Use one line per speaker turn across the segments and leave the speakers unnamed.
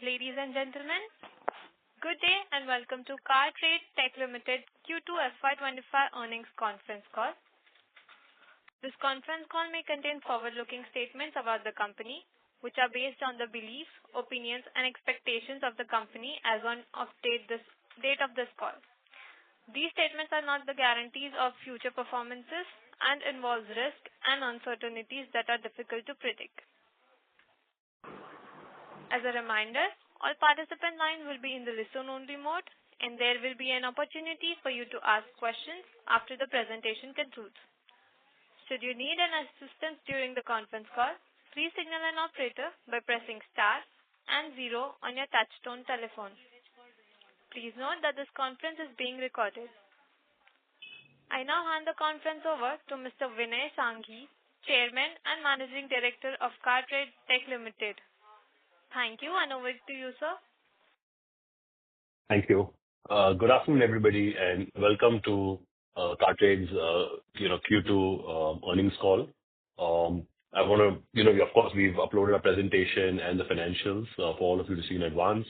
Ladies and gentlemen, good day and welcome to CarTrade Tech Limited Q2 FY’25 earnings conference call. This conference call may contain forward-looking statements about the company, which are based on the beliefs, opinions, and expectations of the company as on date of this call. These statements are not the guarantees of future performances and involve risks and uncertainties that are difficult to predict. As a reminder, all participant lines will be in the listen-only mode, and there will be an opportunity for you to ask questions after the presentation concludes. Should you need an assistance during the conference call, please signal an operator by pressing star and 0 on your touchtone telephone. Please note that this conference is being recorded. I now hand the conference over to Mr. Vinay Sanghi, Chairman and Managing Director of CarTrade Tech Limited. Thank you, and over to you, sir.
Thank you. Good afternoon, everybody, and welcome to CarTrade's Q2 earnings call. I want to, of course, we've uploaded a presentation and the financials for all of you to see in advance.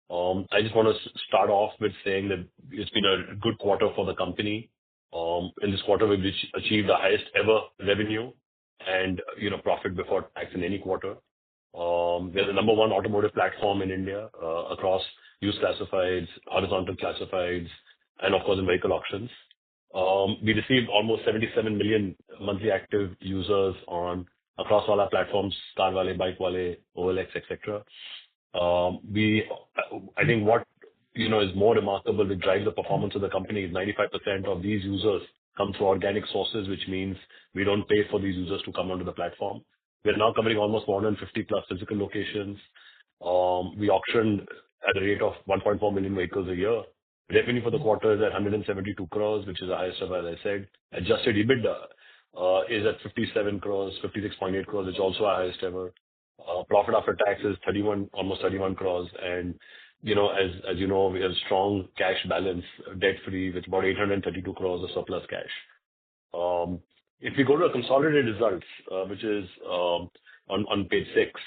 I just want to start off with saying that it's been a good quarter for the company. In this quarter, we've achieved the highest ever revenue and profit before tax in any quarter. We're the number one automotive platform in India across used classifieds, horizontal classifieds, and of course in vehicle auctions. We received almost 77 million monthly active users across all our platforms: CarWale, BikeWale, OLX, etc. I think what is more remarkable to drive the performance of the company is 95% of these users come through organic sources, which means we don't pay for these users to come onto the platform. We're now covering almost 450 plus physical locations. We auctioned at a rate of 1.4 million vehicles a year. Revenue for the quarter is at 172 crores, which is the highest ever, as I said. Adjusted EBITDA is at 57 crores, 56.8 crores, which is also our highest ever. Profit after tax is almost 31 crores. And, as you know, we have strong cash balance, debt-free, with about 832 crores of surplus cash. If we go to the consolidated results, which is on page 6,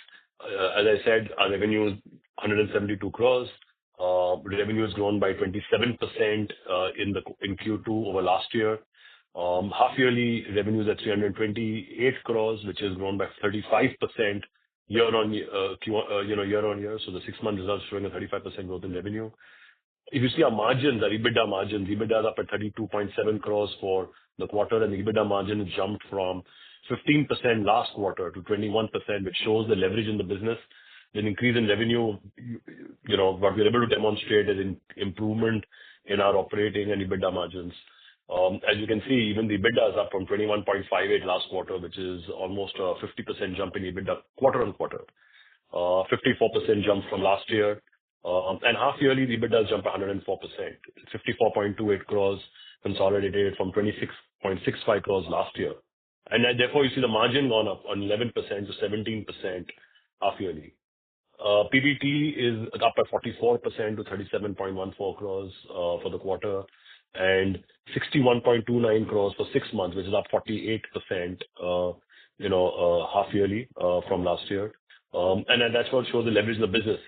as I said, our revenue is 172 crores. Revenue has grown by 27% in Q2 over last year. Half-yearly revenue is at 328 crores, which has grown by 35% year-on-year. So the 6-month results showing a 35% growth in revenue. If you see our margins, our EBITDA margins, EBITDA is up at 32.7 crores for the quarter, and the EBITDA margin has jumped from 15% last quarter to 21%, which shows the leverage in the business. An increase in revenue, what we're able to demonstrate is an improvement in our operating and EBITDA margins. As you can see, even the EBITDA is up from 21.58 last quarter, which is almost a 50% jump in EBITDA quarter on quarter. 54% jump from last year. And half-yearly, the EBITDA has jumped 104%. 54.28 crores consolidated from 26.65 crores last year. And therefore, you see the margin gone up on 11% to 17% half-yearly. PBT is up by 44% to 37.14 crores for the quarter, and 61.29 crores for 6 months, which is up 48% half-yearly from last year. And that's what shows the leverage in the business.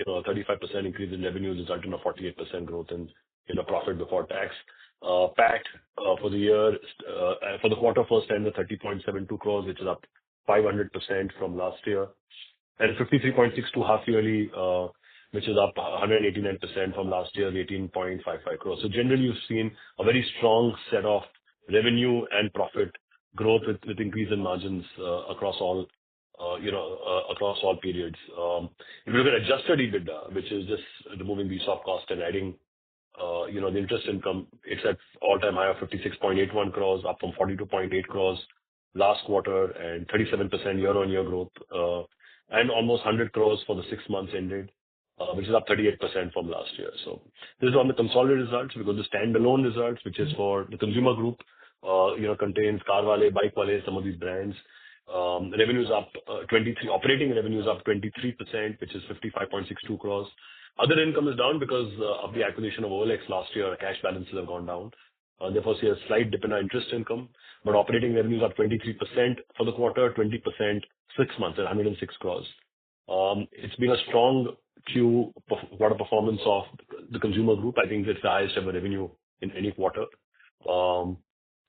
A 35% increase in revenue resulting in a 48% growth in profit before tax. PAT for the year, for the quarter first time, the 30.72 crores, which is up 500% from last year. And 53.62 half-yearly, which is up 189% from last year, 18.55 crores. So generally, you've seen a very strong set of revenue and profit growth with increase in margins across all periods. If you look at adjusted EBITDA, which is just removing the ESOP cost and adding the interest income, it's at all-time high of 56.81 crores, up from 42.8 crores last quarter, and 37% year-on-year growth, and almost 100 crores for the 6 months ended, which is up 38% from last year. So this is on the consolidated results. We go to standalone results, which is for the consumer group, contains CarWale, BikeWale, some of these brands. Revenue is up 23%. Operating revenue is up 23%, which is 55.62 crores. Other income is down because of the acquisition of OLX last year. Cash balances have gone down. Therefore, see a slight dip in our interest income. But operating revenue is up 23% for the quarter, 20% 6 months at 106 crores. It's been a strong quarter performance of the consumer group. I think it's the highest ever revenue in any quarter.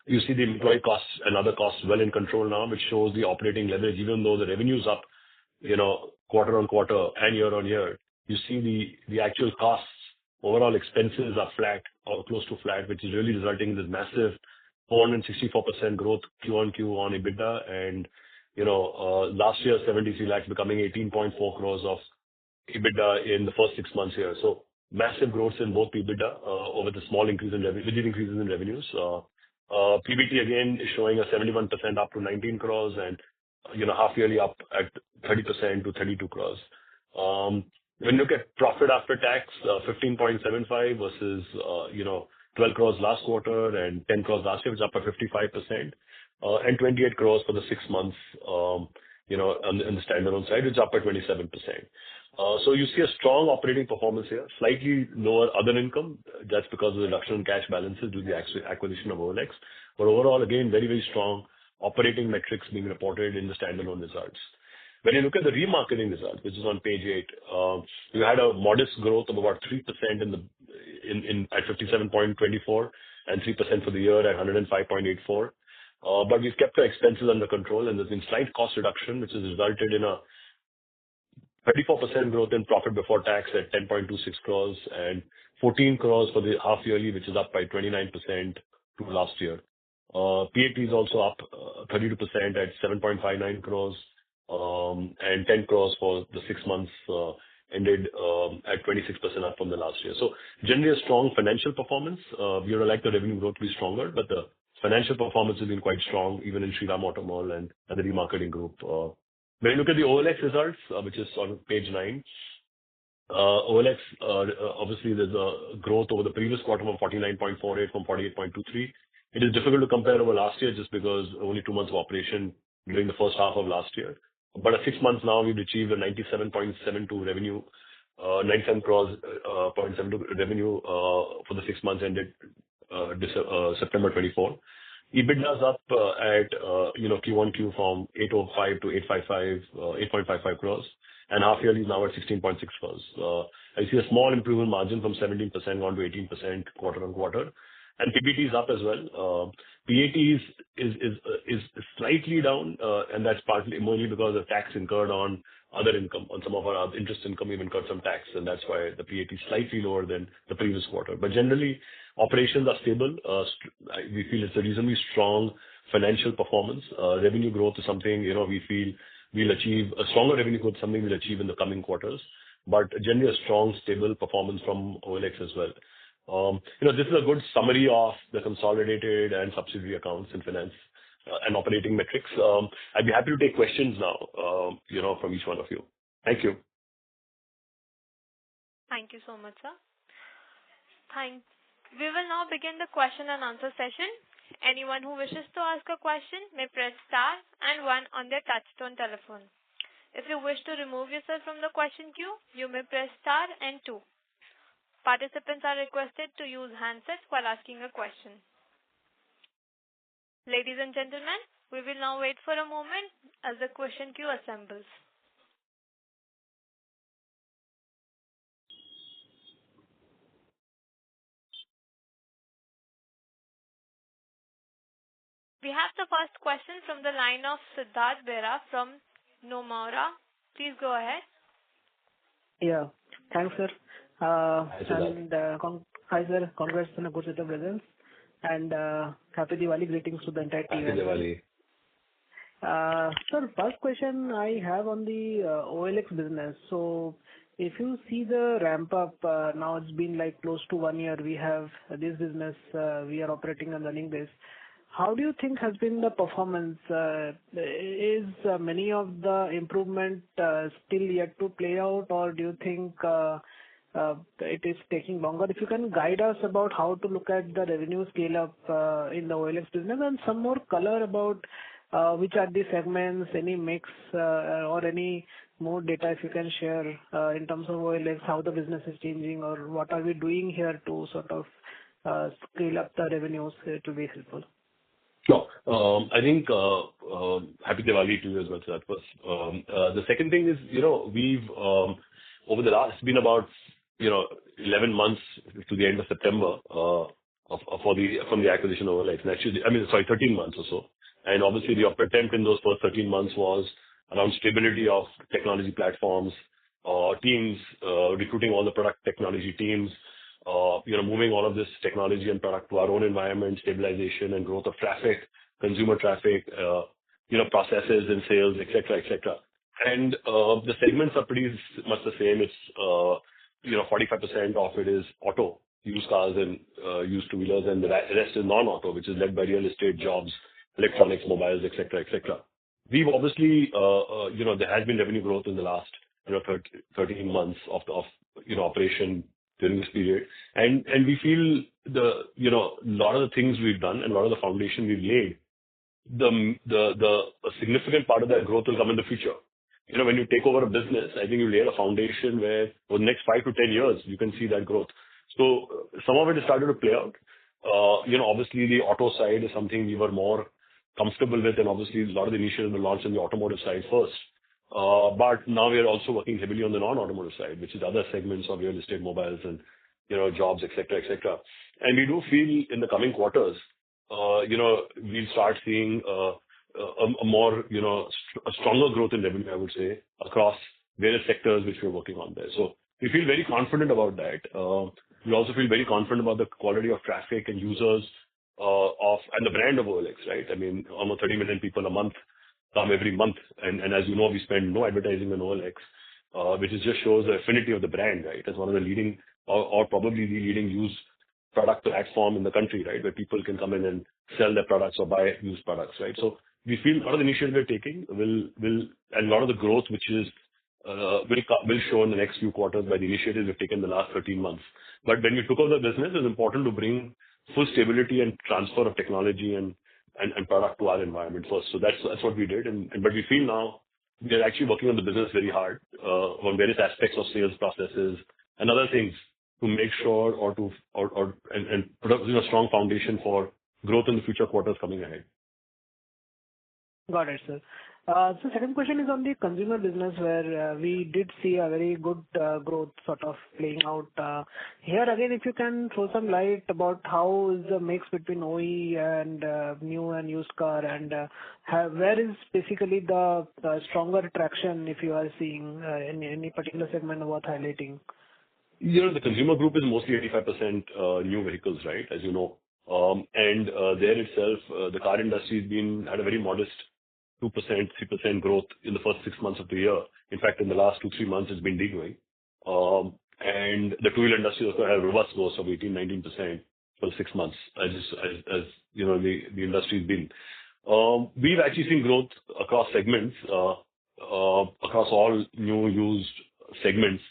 You see the employee costs and other costs well in control now, which shows the operating leverage. Even though the revenue's up, quarter on quarter and year on year, you see the actual costs, overall expenses are flat or close to flat, which is really resulting in this massive 464% growth Q on Q on EBITDA. And, last year, 73 lakhs becoming 18.4 crores of EBITDA in the first 6 months here. So massive growth in both EBITDA over the small increase in revenue, rigid increases in revenues. PBT again is showing a 71% up to 19 crores and, half yearly up at 30% to 32 crores. When you look at profit after tax, 15.75 versus, 12 crores last quarter and 10 crores last year, which is up by 55%, and 28 crores for the 6 months, on the standalone side, which is up by 27%. So you see a strong operating performance here, slightly lower other income. That's because of the reduction in cash balances due to the acquisition of OLX. But overall, again, very, very strong operating metrics being reported in the standalone results. When you look at the remarketing results, which is on page 8, you had a modest growth of about 3% at 57.24 and 3% for the year at 105.84. But we've kept our expenses under control, and there's been slight cost reduction, which has resulted in a 34% growth in profit before tax at 10.26 crores and 14 crores for the half yearly, which is up by 29% to last year. PAT is also up 32% at 7.59 crores and 10 crores for the 6 months ended at 26% up from the last year. So generally a strong financial performance. We would like the revenue growth to be stronger, but the financial performance has been quite strong, even in Shriram Automall and the remarketing group. When you look at the OLX results, which is on page 9, OLX, obviously there's a growth over the previous quarter from 49.48 from 48.23. It is difficult to compare over last year just because only 2 months of operation during the first half of last year. But at 6 months now, we've achieved a 97.72 revenue, 97 crores, 0.72 revenue for the 6 months ended September 24. EBITDA is up at Q1Q from 805 to 855 crores, and half yearly is now at 16.6 crores. I see a small improvement margin from 17% on to 18% quarter on quarter, and PBT is up as well. PAT is slightly down, and that's partly mainly because of tax incurred on other income. On some of our interest income, we've incurred some tax, and that's why the PAT is slightly lower than the previous quarter. But generally, operations are stable. We feel it's a reasonably strong financial performance. Revenue growth is something, we feel we'll achieve a stronger revenue growth, something we'll achieve in the coming quarters, but generally a strong, stable performance from OLX as well. This is a good summary of the consolidated and subsidiary accounts and finance and operating metrics. I'd be happy to take questions now, from each one of you. Thank you.
Thank you so much, sir. We will now begin the question and answer session. Anyone who wishes to ask a question may press star and 1 on their touchtone telephone. If you wish to remove yourself from the question queue, you may press star and 2. Participants are requested to use handsets while asking a question. Ladies and gentlemen, we will now wait for a moment as the question queue assembles. We have the first question from the line of Siddharth Bera from Nomura. Please go ahead.
Yeah, thanks, sir.
Hi,
sir. Congrats on a good set of results. And happy Diwali. Greetings to the entire team.
Happy Diwali.
Sir, first question I have on the OLX business. So if you see the ramp up, now it's been like close to 1 year we have this business, we are operating and running this. How do you think has been the performance? Is many of the improvement still yet to play out, or do you think it is taking longer? If you can guide us about how to look at the revenue scale up in the OLX business, and some more color about which are the segments, any mix or any more data if you can share in terms of OLX, how the business is changing, or what are we doing here to sort of scale up the revenues to be helpful.
Sure. I think happy Diwali to you as well, sir. The second thing is, over the last, it's been about, 11 months to the end of September, from the acquisition of OLX. And actually, 13 months or so. And obviously, the attempt in those first 13 months was around stability of technology platforms, teams, recruiting all the product technology teams, moving all of this technology and product to our own environment, stabilization and growth of traffic, consumer traffic, processes and sales, et cetera, et cetera. And the segments are pretty much the same. It's 45% of it is auto, used cars and used two-wheelers, and the rest is non-auto, which is led by real estate, jobs, electronics, mobiles, et cetera, et cetera. We've obviously, there has been revenue growth in the last 13 months of operation during this period. And we feel a lot of the things we've done and a lot of the foundation we've laid, a significant part of that growth will come in the future. When you take over a business, I think you lay a foundation where for the next 5 to 10 years, you can see that growth. So some of it has started to play out. Obviously, the auto side is something we were more comfortable with, and obviously, a lot of the initiatives were launched on the automotive side first. But now we are also working heavily on the non-automotive side, which is other segments of real estate, mobiles, and jobs, et cetera, et cetera. And we do feel in the coming quarters, we'll start seeing a more, a stronger growth in revenue, I would say, across various sectors which we're working on there. So we feel very confident about that. We also feel very confident about the quality of traffic and users and the brand of OLX, right? I mean, almost 30 million people a month come every month. And as you know, we spend no advertising on OLX, which just shows the affinity of the brand, right? As one of the leading or probably the leading used product platform in the country, right? Where people can come in and sell their products or buy used products, right? So we feel a lot of the initiatives we're taking and a lot of the growth, which is will show in the next few quarters by the initiatives we've taken in the last 13 months. But when we took over the business, it's important to bring full stability and transfer of technology and product to our environment first. So that's what we did. But we feel now we are actually working on the business very hard on various aspects of sales processes and other things to make sure and put up a strong foundation for growth in the future quarters coming ahead.
Got it, sir. So second question is on the consumer business, where we did see a very good growth sort of playing out. Here again, if you can throw some light about how is the mix between OE and new and used car, and where is basically the stronger traction if you are seeing in any particular segment worth highlighting?
The consumer group is mostly 85% new vehicles, right? As you know. And there itself, the car industry had a very modest 2%, 3% growth in the first 6 months of the year. In fact, in the last 2-3 months, it's been degrowing. And the two-wheeler industry also had a robust growth of 18-19% for 6 months, as the industry's been. We've actually seen growth across segments, across all new used segments.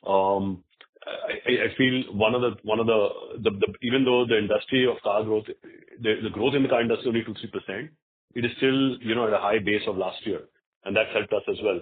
I feel one of the even though the industry of car growth, the growth in the car industry only 2-3%, it is still at a high base of last year, and that's helped us as well.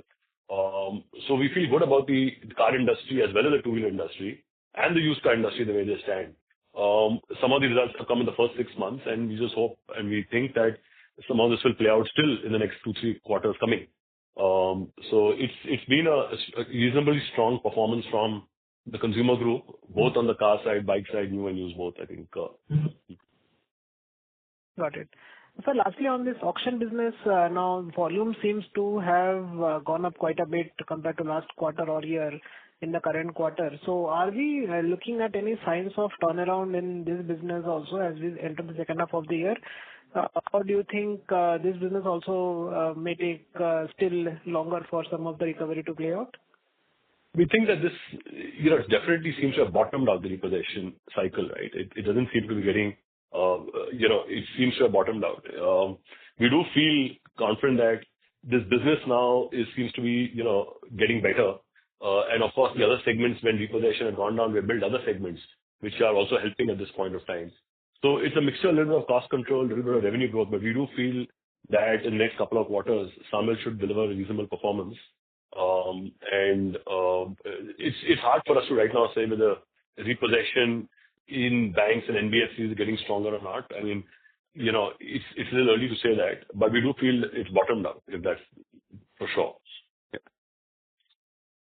So we feel good about the car industry as well as the two-wheeler industry and the used car industry the way they stand. Some of the results have come in the first 6 months, and we just hope and we think that some of this will play out still in the next 2-3 quarters coming. So it's been a reasonably strong performance from the consumer group, both on the car side, bike side, new and used both, I think.
Got it. So lastly, on this auction business, now volume seems to have gone up quite a bit compared to last quarter or year in the current quarter. So are we looking at any signs of turnaround in this business also as we enter the second half of the year? Or do you think this business also may take still longer for some of the recovery to play out?
We think that this, definitely seems to have bottomed out the repossession cycle, right? It doesn't seem to be getting, it seems to have bottomed out. We do feel confident that this business now seems to be, getting better. And of course, the other segments, when repossession had gone down, we built other segments, which are also helping at this point of time. So it's a mixture, a little bit of cost control, a little bit of revenue growth, but we do feel that in the next couple of quarters, SAMIL should deliver a reasonable performance. And it's hard for us to right now say whether repossession in banks and NBFCs is getting stronger or not. I mean, it's a little early to say that, but we do feel it's bottomed out, if that's for sure.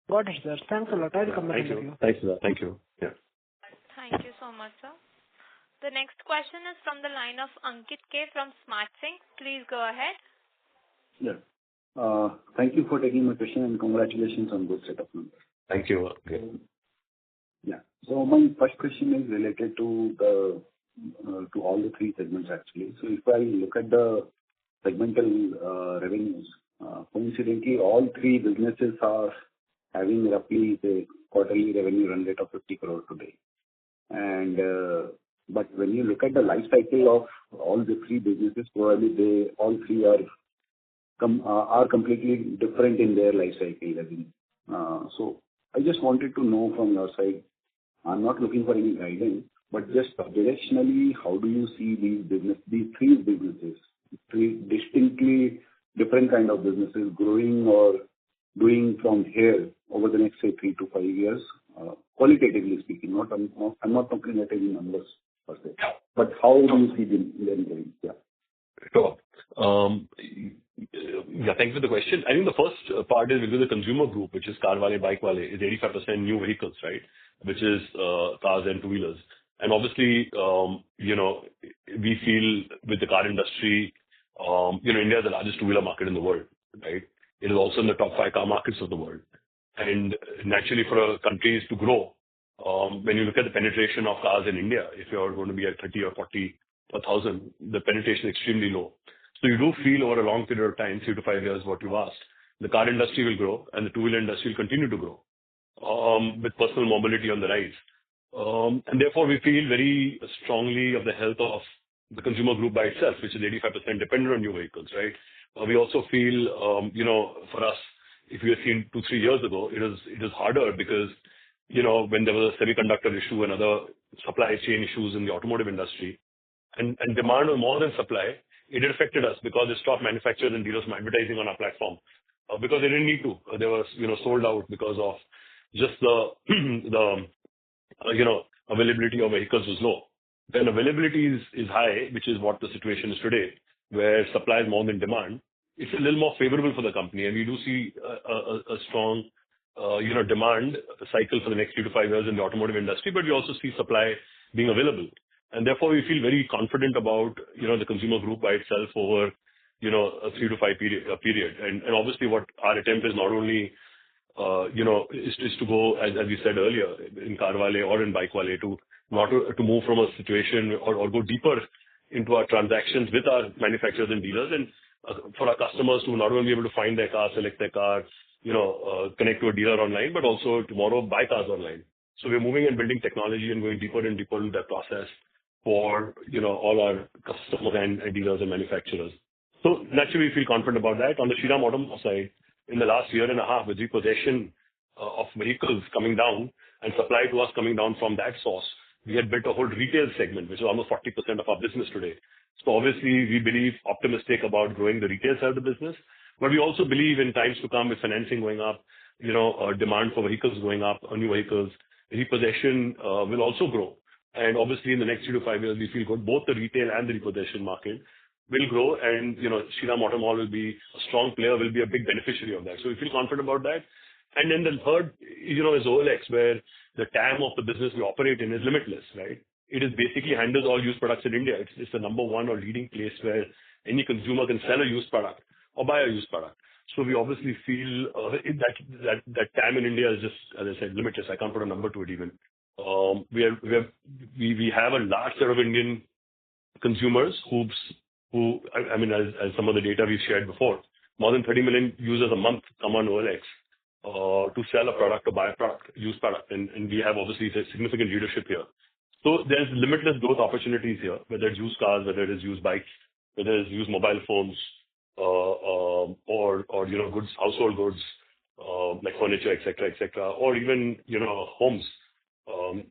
Got it, sir. Thanks a lot. I'll come back
Thank
to
you.
you.
Thanks for that. Thank you. Yeah.
Thank you so much, sir. The next question is from the line of Ankit K from SmartSync. Please go ahead.
Yeah. Thank you for taking my question and congratulations on good set of numbers.
Thank you. Okay.
Yeah. So my first question is related to all the three segments actually. So if I look at the segmental revenues, coincidentally, all three businesses are having roughly the quarterly revenue run rate of 50 crore today. And but when you look at the life cycle of all the three businesses, probably they all three are completely different in their life cycle revenue. So I just wanted to know from your side, I'm not looking for any guidance, but just directionally, how do you see these three businesses, three distinctly different kind of businesses growing or doing from here over the next, say, 3 to 5 years, qualitatively speaking? I'm not talking at any numbers per se, but how do you see them going? Yeah.
Sure. Yeah, thanks for the question. I think the first part is within the consumer group, which is Carvale, Bikewale, is 85% new vehicles, right? Which is cars and two-wheelers. And obviously, we feel with the car industry, India is the largest two-wheeler market in the world, right? It is also in the top 5 car markets of the world. And naturally, for countries to grow, when you look at the penetration of cars in India, if you're going to be at 30 or 40 per thousand, the penetration is extremely low. So you do feel over a long period of time, 3 to 5 years, what you've asked, the car industry will grow and the two-wheeler industry will continue to grow with personal mobility on the rise. And therefore, we feel very strongly of the health of the consumer group by itself, which is 85% dependent on new vehicles, right? We also feel, for us, if we had seen 2-3 years ago, it is harder because, when there was a semiconductor issue and other supply chain issues in the automotive industry, and demand was more than supply, it affected us because it stopped manufacturers and dealers from advertising on our platform because they didn't need to. They were, sold out because of just the availability of vehicles was low. When availability is high, which is what the situation is today, where supply is more than demand, it's a little more favorable for the company. And we do see a strong, demand cycle for the next 3 to 5 years in the automotive industry, but we also see supply being available. And therefore, we feel very confident about, the consumer group by itself over, a 3 to 5 period. And obviously what our attempt is not only, is to go, as we said earlier, in Carvale or in Bikewale to move from a situation or go deeper into our transactions with our manufacturers and dealers and for our customers to not only be able to find their car, select their car, connect to a dealer online, but also tomorrow buy cars online. So we're moving and building technology and going deeper and deeper into that process for, all our customers and dealers and manufacturers. So naturally, we feel confident about that. On the Shriram Automotive side, in the last year and a half, with repossession of vehicles coming down and supply to us coming down from that source, we had built a whole retail segment, which is almost 40% of our business today. So obviously, we believe optimistic about growing the retail side of the business, but we also believe in times to come with financing going up, demand for vehicles going up, or new vehicles, repossession will also grow. And obviously, in the next 3 to 5 years, we feel good. Both the retail and the repossession market will grow, and Shriram Automall will be a strong player, will be a big beneficiary of that. So we feel confident about that. And then the third, is OLX, where the TAM of the business we operate in is limitless, right? It is basically handles all used products in India. It's the number one or leading place where any consumer can sell a used product or buy a used product. So we obviously feel that TAM in India is just, as I said, limitless. I can't put a number to it even. We have a large set of Indian consumers who, as some of the data we've shared before, more than 30 million users a month come on OLX to sell a product or buy a product, used product. And we have obviously a significant leadership here. So there's limitless growth opportunities here, whether it's used cars, whether it is used bikes, whether it's used mobile phones, or goods, household goods, like furniture, etc., or even, homes.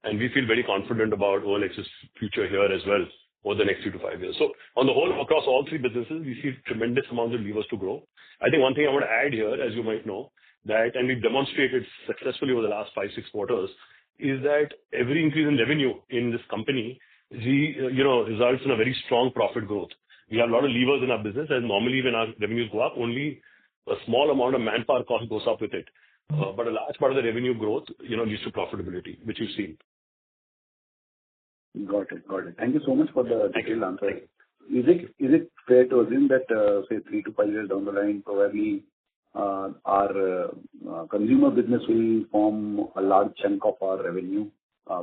And we feel very confident about OLX's future here as well over the next 3 to 5 years. So on the whole, across all three businesses, we see tremendous amounts of levers to grow. I think one thing I want to add here, as you might know, and we've demonstrated successfully over the last 5-6 quarters, is that every increase in revenue in this company, results in a very strong profit growth. We have a lot of levers in our business, and normally when our revenues go up, only a small amount of manpower cost goes up with it. But a large part of the revenue growth, leads to profitability, which you've seen.
Got it. Thank you so much for the
Thank you.
detailed answer. Is it fair to assume that, say 3 to 5 years down the line, probably, our consumer business will form a large chunk of our revenue,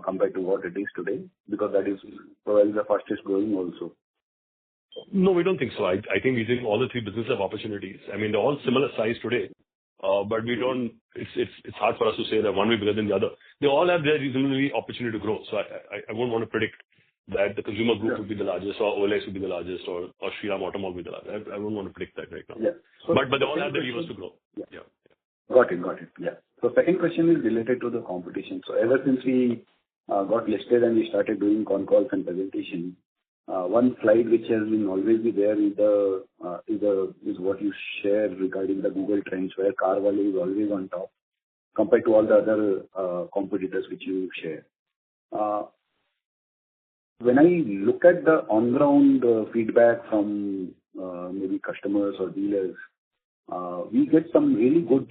compared to what it is today? Because that is probably the fastest growing also.
No, we don't think so. I think we think all the three businesses have opportunities. I mean, they're all similar size today, but we don't. It's hard for us to say that one will be bigger than the other. They all have their reasonably opportunity to grow. So I won't want to predict that the consumer group would be the largest, or OLX would be the largest, or Shriram Automall will be the largest. I won't want to predict that right now.
Yeah. So
but they all have the levers to grow.
Yeah. Got it. Yeah. So second question is related to the competition. So ever since we got listed and we started doing con calls and presentation, one slide which has been always be there is what you share regarding the Google Trends, where CarVale is always on top compared to all the other competitors which you share. When I look at the on-ground feedback from maybe customers or dealers, we get some really good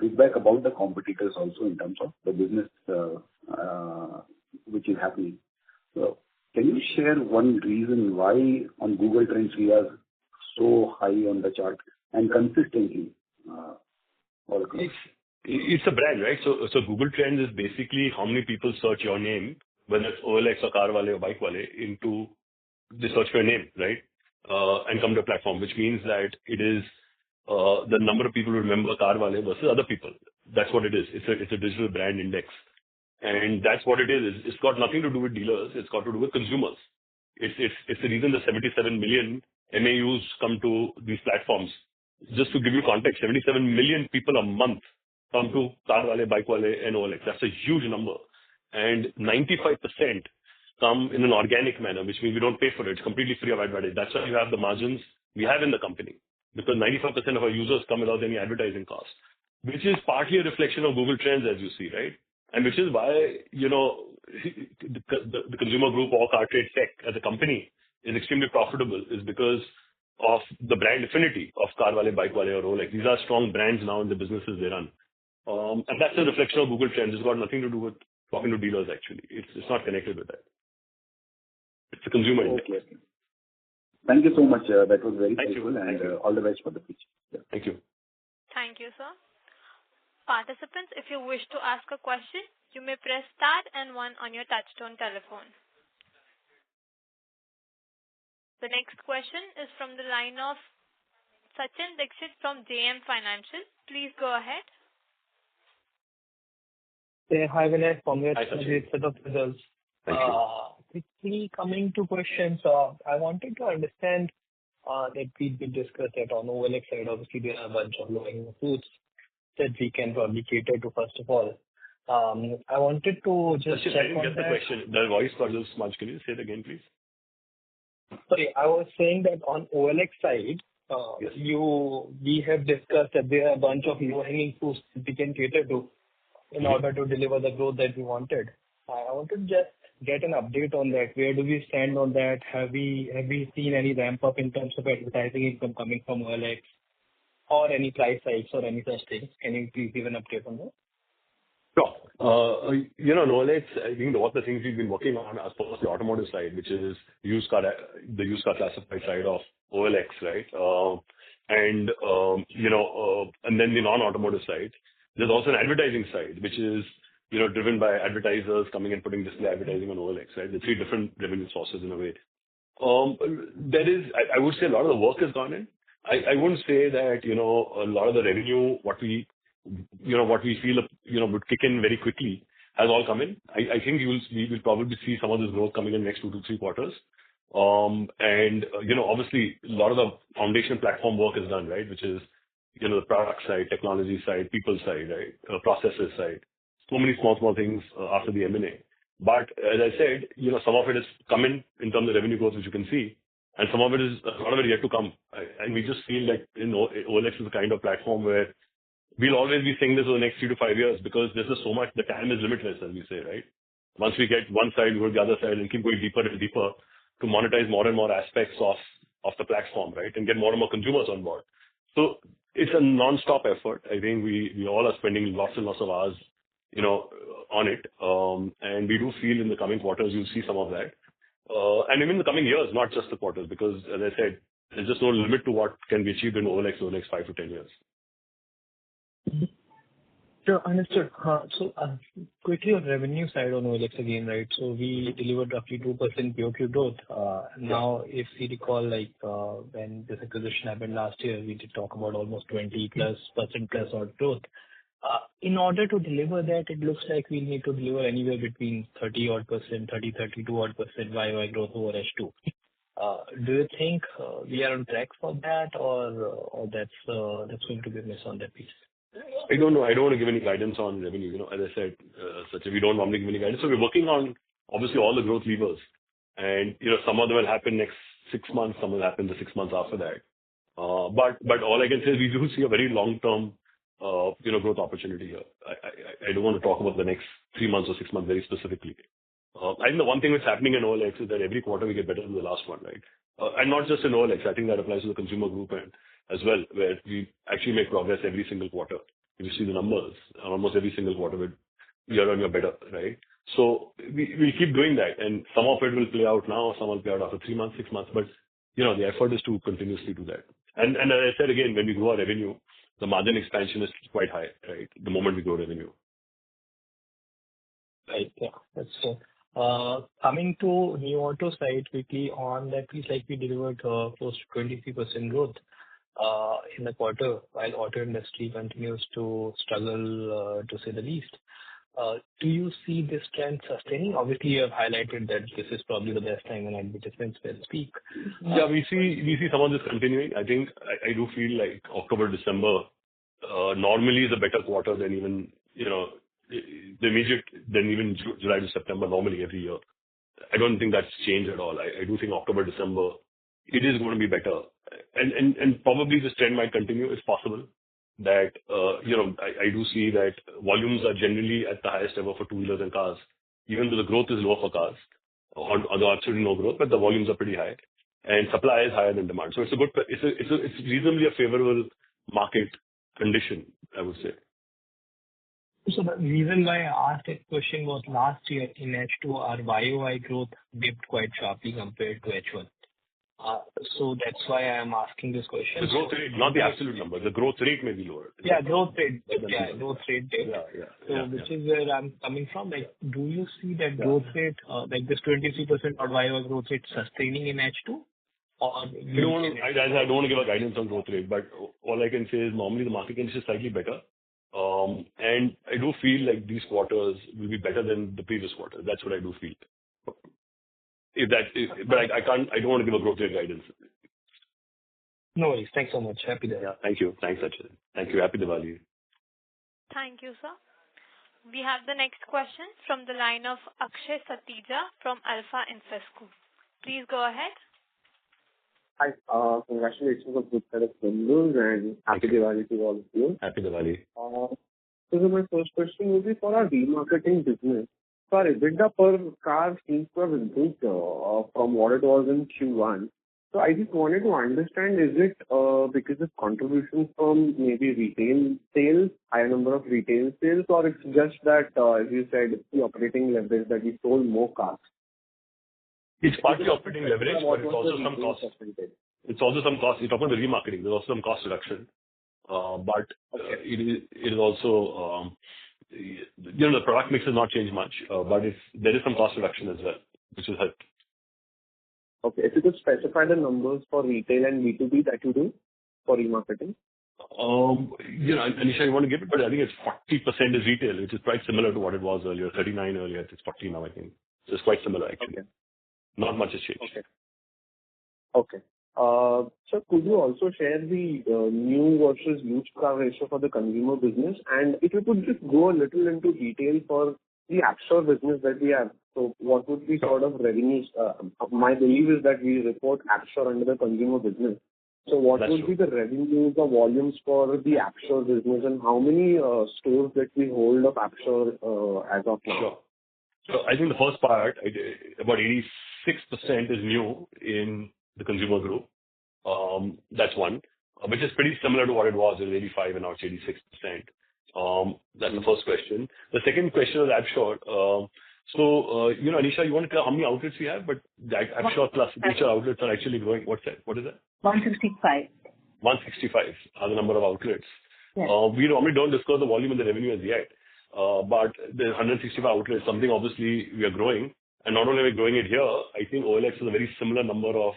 feedback about the competitors also in terms of the business which is happening. So can you share one reason why on Google Trends we are so high on the chart and consistently all across?
It's a brand, right? So Google Trends is basically how many people search your name, whether it's OLX or CarVale or BikeWale, into they search for your name, right? And come to a platform, which means that it is the number of people who remember CarVale versus other people. That's what it is. It's a digital brand index. And that's what it is. It's got nothing to do with dealers. It's got to do with consumers. It's the reason the 77 million MAUs come to these platforms. Just to give you context, 77 million people a month come to CarVale, BikeWale, and OLX. That's a huge number. And 95% come in an organic manner, which means we don't pay for it. It's completely free of advertising. That's why you have the margins we have in the company, because 95% of our users come without any advertising cost, which is partly a reflection of Google Trends, as you see, right? And which is why, the consumer group or CarTrade Tech as a company is extremely profitable, is because of the brand affinity of CarVale, BikeWale, or Rolex. These are strong brands now in the businesses they run. And that's a reflection of Google Trends. It's got nothing to do with talking to dealers, actually. It's not connected with that. It's a consumer index.
Okay. Thank you so much. That was very
Thank
helpful,
you.
and
Thank you.
all the best for the future. Yeah.
Thank you.
Thank you, sir. Participants, if you wish to ask a question, you may press star and 1 on your touchtone telephone. The next question is from the line of Sachin Dixit from JM Financial. Please go ahead.
Hi, Vinay. Congrats
Hi,
on
Sachin.
the great set of results.
Thank you.
Quickly coming to questions, I wanted to understand that we did discuss that on OLX side. Obviously, there are a bunch of low-hanging fruits that we can probably cater to, first of all. I wanted to just
Sachin, I
check
didn't
on
get the
that.
question. The voice got a little smudged. Can you say it again, please?
Sorry, I was saying that on OLX side,
Yes.
we have discussed that there are a bunch of low-hanging fruits that we can cater to in order to deliver the growth that we wanted. I want to just get an update on that. Where do we stand on that? Have we seen any ramp up in terms of advertising income coming from OLX or any price hikes or any such things? Can you please give an update on that?
Sure. On OLX, I think one of the things we've been working on as far as the automotive side, which is the used car classified side of OLX, right? And then the non-automotive side. There's also an advertising side, which is, driven by advertisers coming and putting display advertising on OLX, right? The three different revenue sources in a way. I would say a lot of the work has gone in. I wouldn't say that, a lot of the revenue, what we feel, would kick in very quickly has all come in. I think we will probably see some of this growth coming in next 2 to 3 quarters. Obviously a lot of the foundation platform work is done, right? Which is, the product side, technology side, people side, right? Processes side. So many small things after the M&A. But as I said, some of it is coming in terms of revenue growth, which you can see, and some of it is a lot of it yet to come. And we just feel like, OLX is the kind of platform where we'll always be saying this over the next 3 to 5 years, because there's just so much, the time is limitless, as we say, right? Once we get one side, we go to the other side and keep going deeper and deeper to monetize more and more aspects of the platform, right? And get more and more consumers on board. So It's a non-stop effort. I think we all are spending lots and lots of hours, on it. And we do feel in the coming quarters, you'll see some of that. And even in the coming years, not just the quarters, because as I said, there's just no limit to what can be achieved in OLX over the next 5 to 10 years.
Sure, understood. So quickly on revenue side on OLX again, right? So we delivered roughly 2% QoQ growth. Now, if we recall, like when this acquisition happened last year, we did talk about almost 20% plus odd growth. In order to deliver that, it looks like we need to deliver anywhere between 32 odd percent YOY growth over H2. Do you think we are on track for that, or that's going to be a miss on that piece?
I don't know. I don't want to give any guidance on revenue. As I said, we don't normally give any guidance. So we're working on obviously all the growth levers, and some of them will happen next 6 months. Some will happen the 6 months after that. But all I can say is we do see a very long-term, growth opportunity here. I don't want to talk about the next 3 months or 6 months very specifically. I think the one thing that's happening in OLX is that every quarter we get better than the last one, right? And not just in OLX. I think that applies to the consumer group and as well, where we actually make progress every single quarter. If you see the numbers, almost every single quarter, year on year better, right? So we keep doing that, and some of it will play out now, some will play out after 3 months, 6 months. But the effort is to continuously do that. And as I said again, when we grow our revenue, the margin expansion is quite high, right? The moment we grow revenue.
Right. Yeah, that's true. Coming to new auto side quickly on that piece, like we delivered close to 23% growth in the quarter, while auto industry continues to struggle, to say the least. Do you see this trend sustaining? Obviously, you have highlighted that this is probably the best time when advertisements will speak.
Yeah, we see some of this continuing. I think I do feel like October, December normally is a better quarter than even July to September normally every year. I don't think that's changed at all. I do think October, December, it is going to be better. And probably this trend might continue. It's possible that, I do see that volumes are generally at the highest ever for two-wheelers and cars, even though the growth is lower for cars, although absolutely no growth, but the volumes are pretty high and supply is higher than demand. So it's reasonably a favorable market condition, I would say.
So the reason why I asked that question was last year in H2, our YOY growth dipped quite sharply compared to H1. So that's why I am asking this question.
The growth rate, not the absolute number. The growth rate may be lower.
Yeah, growth rate. Yeah, growth rate dipped.
Yeah.
Which is where I'm coming from. Like, do you see that growth rate, like this 23% or YOY growth rate sustaining in H2? Or
I don't want to give a guidance on growth rate, but all I can say is normally the market condition is slightly better. And I do feel like these quarters will be better than the previous quarter. That's what I do feel. But I don't want to give a growth rate guidance.
No worries. Thanks so much. Happy day.
Yeah. Thank you. Thanks, Achal. Thank you. Happy Diwali.
Thank you, sir. We have the next question from the line of Akshay Satija from Alpha Invesco. Please go ahead.
Hi. Congratulations on good set of numbers and happy Diwali to all of you.
Happy Diwali.
So my first question will be for our remarketing business. So our EBITDA per car seems to have improved from what it was in Q1. So I just wanted to understand, is it because of contribution from maybe retail sales, higher number of retail sales, or it's just that, as you said, it's the operating leverage that we sold more cars?
It's partly operating leverage, but it's also some cost. It's also some cost. You're talking about the remarketing. There's also some cost reduction. But it is also, the product mix has not changed much, but there is some cost reduction as well, which will help.
Okay. If you could specify the numbers for retail and B2B that you do for remarketing.
Anisha, you want to give it? But I think it's 40% is retail, which is quite similar to what it was earlier. 39 earlier, it's 40 now, I think. So it's quite similar, actually.
Okay.
Not much has changed.
Okay. So could you also share the new versus used car ratio for the consumer business? And if you could just go a little into detail for the App Store business that we have. So what would be sort of revenues? My belief is that we report App Store under the consumer business. So what would be the revenues or volumes for the App Store business, and how many stores that we hold of App Store as of now?
Sure. So I think the first part, about 86% is new in the consumer group. That's one. which is pretty similar to what it was. It was 85 and now it's 86%. That's the first question. The second question is AppSure. Anisha, you want to tell how many outlets we have? But the AppSure plus feature outlets are actually growing. What's that? What is that?
165.
165 are the number of outlets.
Yes.
We normally don't disclose the volume and the revenue as yet. But the 165 outlets, something obviously we are growing. And not only are we growing it here, I think OLX is a very similar number of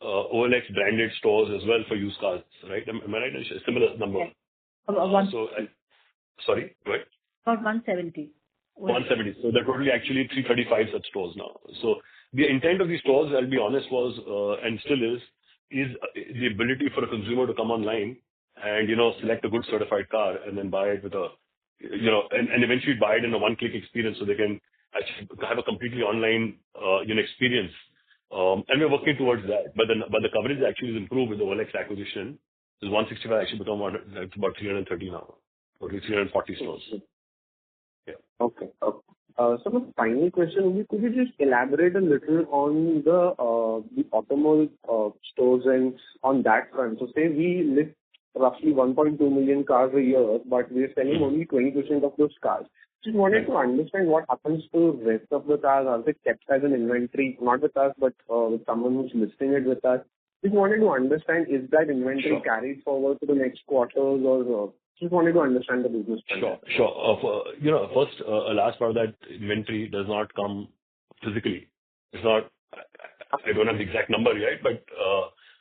OLX branded stores as well for used cars, right? Am I right, Anisha? Similar number.
Yes.
Sorry, go ahead.
About 170.
170. So they're totally actually 335 such stores now. So the intent of these stores, I'll be honest, was and still is the ability for a consumer to come online and, select a good certified car and then buy it with a, and eventually buy it in a one-click experience so they can actually have a completely online, experience. And we're working towards that. But the coverage actually has improved with the OLX acquisition. This 165 actually become it's about 330 now, or 340 stores. Yeah.
Okay. So my final question would be, could you just elaborate a little on the automobile stores and on that front? So say we list roughly 1.2 million cars a year, but we're selling only 20% of those cars. Just wanted to understand what happens to the rest of the cars. Are they kept as an inventory, not with us, but with someone who's listing it with us? Just wanted to understand, is that inventory carried forward to the next quarters or just wanted to understand the business plan.
Sure. First, a large part of that inventory does not come physically. It's not, I don't have the exact number yet, but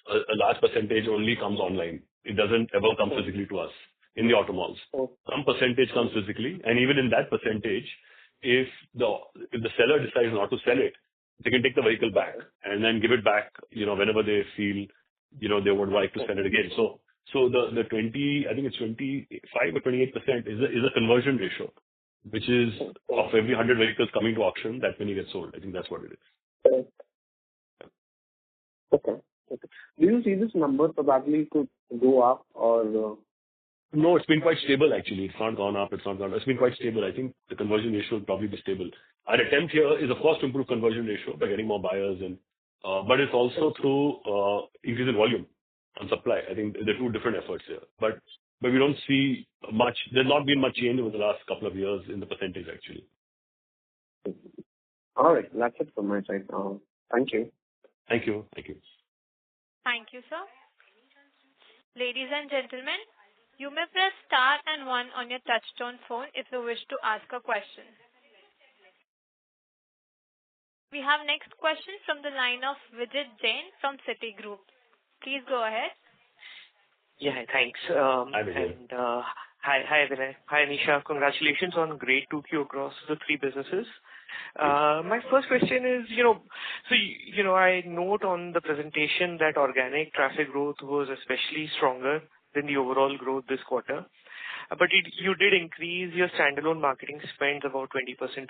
a large percentage only comes online. It doesn't ever come physically to us in the auto malls. Some percentage comes physically, and even in that percentage, if the seller decides not to sell it, they can take the vehicle back and then give it back, whenever they feel, they would like to sell it again. So the 20, I think it's 25 or 28% is a conversion ratio, which is of every 100 vehicles coming to auction, that many get sold. I think that's what it is.
Okay. Do you see this number probably could go up or?
No, it's been quite stable actually. It's not gone up. It's been quite stable. I think the conversion ratio will probably be stable. Our attempt here is of course to improve conversion ratio by getting more buyers but it's also through increase in volume on supply. I think there are two different efforts here. But we don't see much. There's not been much change over the last couple of years in the percentage actually.
All right. That's it from my side. Thank you.
Thank you. Thank you.
Thank you, sir. Ladies and gentlemen, you may press star and 1 on your touchtone phone if you wish to ask a question. We have next question from the line of Vijit Jain from Citigroup. Please go ahead.
Yeah, thanks.
Hi, Vijay.
And hi, Vinay. Hi, Anisha. Congratulations on great 2Q across the three businesses. My first question is, I note on the presentation that organic traffic growth was especially stronger than the overall growth this quarter. But you did increase your standalone marketing spends about 20%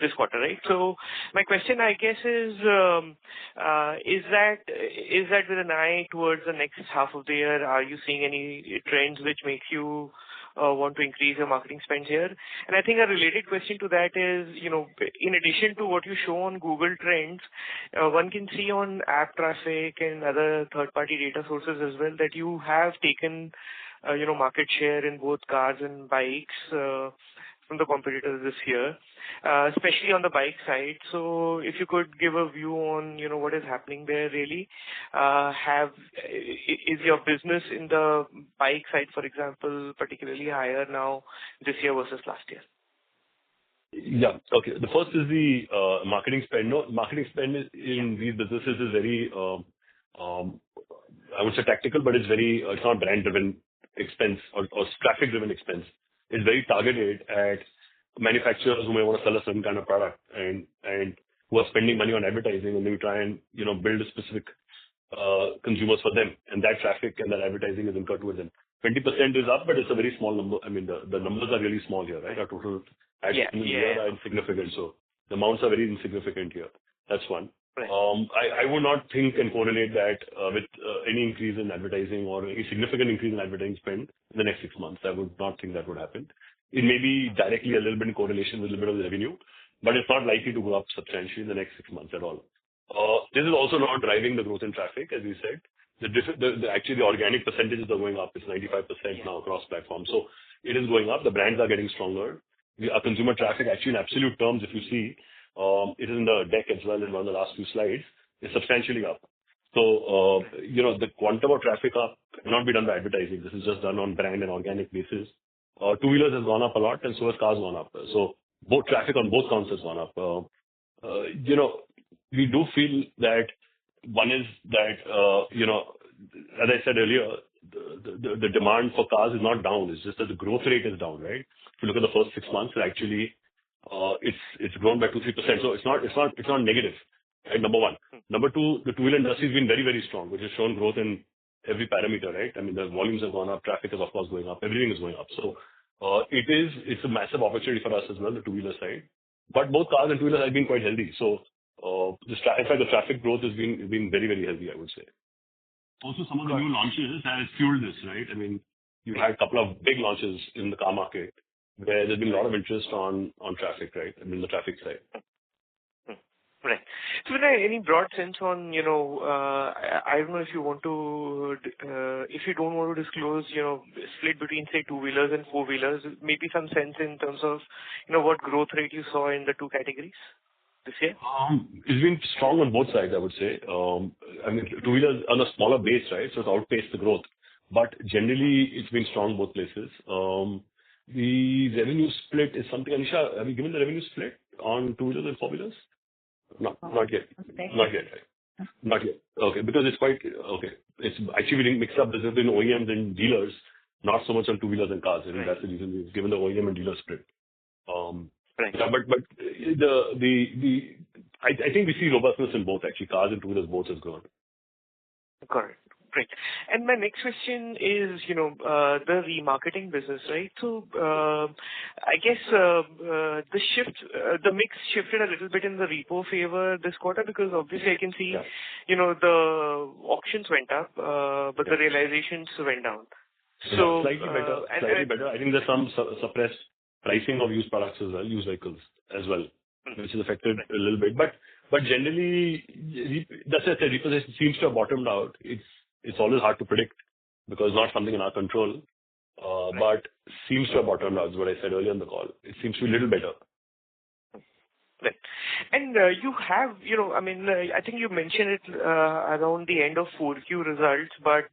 this quarter, right? So my question, I guess, is that with an eye towards the next half of the year? Are you seeing any trends which make you want to increase your marketing spends here? And I think a related question to that is, in addition to what you show on Google Trends, one can see on app traffic and other third-party data sources as well that you have taken market share in both cars and bikes from the competitors this year, especially on the bike side. So if you could give a view on, what is happening there really. Is your business in the bike side, for example, particularly higher now this year versus last year?
Yeah. Okay. The first is the marketing spend. No, marketing spend in these businesses is very, I would say tactical, but it's not brand-driven expense or traffic-driven expense. It's very targeted at manufacturers who may want to sell a certain kind of product and who are spending money on advertising, and then we try and build a specific consumers for them, and that traffic and that advertising is incurred towards them. 20% is up, but it's a very small number. I mean, the numbers are really small here, right? Our total ads in the year are insignificant, so the amounts are very insignificant here. That's one.
Right.
I would not think and correlate that with any increase in advertising or any significant increase in advertising spend in the next 6 months. I would not think that would happen. It may be directly a little bit in correlation with a little bit of the revenue, but it's not likely to go up substantially in the next 6 months at all. This is also not driving the growth in traffic, as we said. Actually, the organic percentages are going up. It's 95% now across platforms. So it is going up. The brands are getting stronger. Our consumer traffic, actually, in absolute terms, if you see, it is in the deck as well in one of the last few slides, is substantially up. So, the quantum of traffic up cannot be done by advertising. This is just done on brand and organic basis. Two-wheelers has gone up a lot, and so has cars gone up. So both traffic on both counts has gone up. We do feel that one is that, as I said earlier, the demand for cars is not down. It's just that the growth rate is down, right? If you look at the first 6 months, actually, it's grown by 2-3%. So it's not negative, right? Number one. Number two, the two-wheeler industry has been very, very strong, which has shown growth in every parameter, right? I mean, the volumes have gone up, traffic is of course going up, everything is going up. So it's a massive opportunity for us as well, the two-wheeler side. But both cars and two-wheelers have been quite healthy. So in fact, the traffic growth has been very, very healthy, I would say. Also, some of the new launches has fueled this, right? I mean, you had a couple of big launches in the car market where there's been a lot of interest on traffic, right? I mean, the traffic side.
Right. So, any broad sense on, I don't know if you want to, if you don't want to disclose, split between, say, two-wheelers and four-wheelers, maybe some sense in terms of, what growth rate you saw in the two categories this year?
It's been strong on both sides, I would say. I mean, two-wheelers on a smaller base, right? So it's outpaced the growth. But generally, it's been strong both places. The revenue split is something, Anisha, have you given the revenue split on two-wheelers and four-wheelers? No, not yet. Not yet, right? Not yet. Okay, because it's quite, okay. It's actually being mixed up between OEMs and dealers, not so much on two-wheelers and cars. I think that's the reason we've given the OEM and dealer split.
Right.
Yeah, but I think we see robustness in both, actually. Cars and two-wheelers both has grown.
Correct. Great. And my next question is, the remarketing business, right? So, I guess the mix shifted a little bit in the repo favor this quarter because obviously I can see, the auctions went up, but the realizations went down. So
slightly better. I think there's some suppressed pricing of used products as well, used vehicles as well, which is affected a little bit. But generally, that's why I said repossession seems to have bottomed out. It's always hard to predict because it's not something in our control, but seems to have bottomed out, is what I said earlier in the call. It seems to be a little better.
Right. And you have, I think you mentioned it around the end of 4Q results, but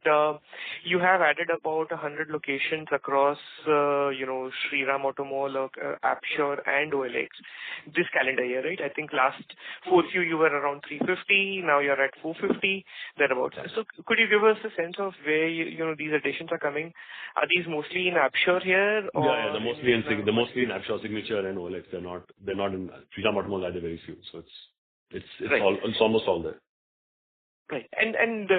you have added about 100 locations across, Shriram Automall, Appsure and OLX this calendar year, right? I think last 4Q you were around 350, now you're at 450, thereabouts. So could you give us a sense of where, these additions are coming? Are these mostly in Appsure here? Or
yeah, they're mostly in Appsure, Signature and OLX. They're not in Shriram Automall, either very few. So it's almost all there.
Right. And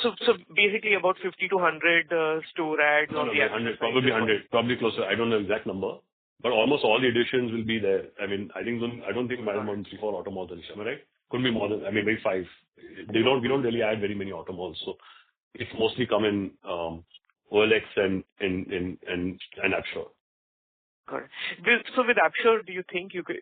so basically about 50 to 100 store ads on the
100, probably closer. I don't know exact number, but almost all the additions will be there. I mean, I don't think more than 3-4 automalls, am I right? Could be more than, maybe 5. We don't really add very many automalls, so it's mostly come in OLX and Appsure.
Got it. So with Appsure, do you think you could,